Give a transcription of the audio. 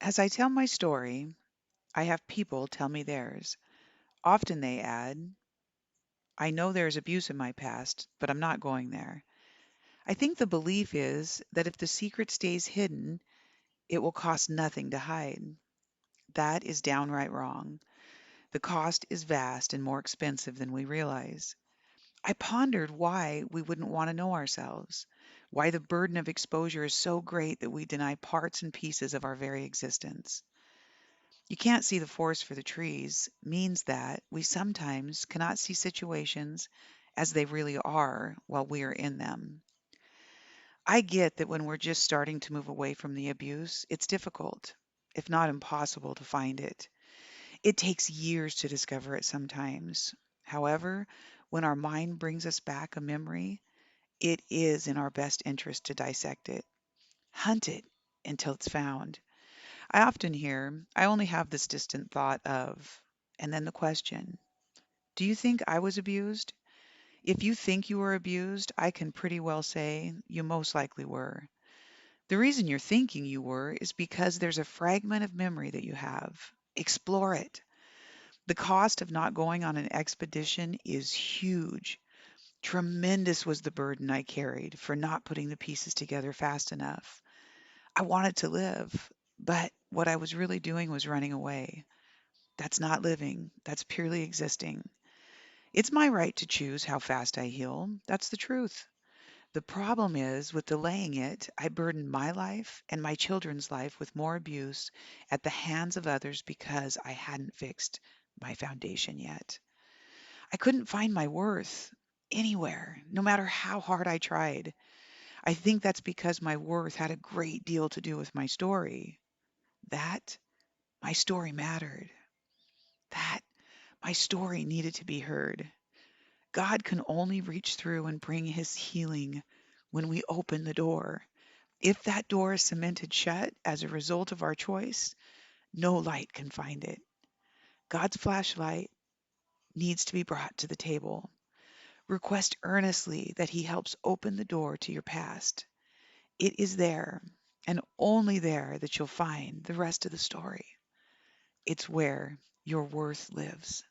As I tell my story, I have people tell me theirs. Often they add, I know there's abuse in my past, but I'm not going there. I think the belief is that if the secret stays hidden, it will cost nothing to hide. That is downright wrong. The cost is vast and more expensive than we realize. I pondered why we wouldn't want to know ourselves, why the burden of exposure is so great that we deny parts and pieces of our very existence. You can't see the forest for the trees means that we sometimes cannot see situations as they really are while we are in them. I get that when we're just starting to move away from the abuse, it's difficult, if not impossible, to find it. It takes years to discover it sometimes. However, when our mind brings us back a memory, it is in our best interest to dissect it, hunt it until it's found. I often hear, I only have this distant thought of, and then the question, do you think I was abused? If you think you were abused, I can pretty well say you most likely were. The reason you're thinking you were is because there's a fragment of memory that you have. Explore it. The cost of not going on an expedition is huge. Tremendous was the burden I carried for not putting the pieces together fast enough. I wanted to live, but what I was really doing was running away. That's not living, that's purely existing. It's my right to choose how fast I heal. That's the truth. The problem is, with delaying it, I burden my life and my children's life with more abuse at the hands of others because I hadn't fixed my foundation yet. I couldn't find my worth anywhere, no matter how hard I tried. I think that's because my worth had a great deal to do with my story. That my story mattered. That my story needed to be heard. God can only reach through and bring his healing when we open the door. If that door is cemented shut as a result of our choice, no light can find it. God's flashlight needs to be brought to the table. Request earnestly that he helps open the door to your past. It is there, and only there, that you'll find the rest of the story. It's where your worth lives.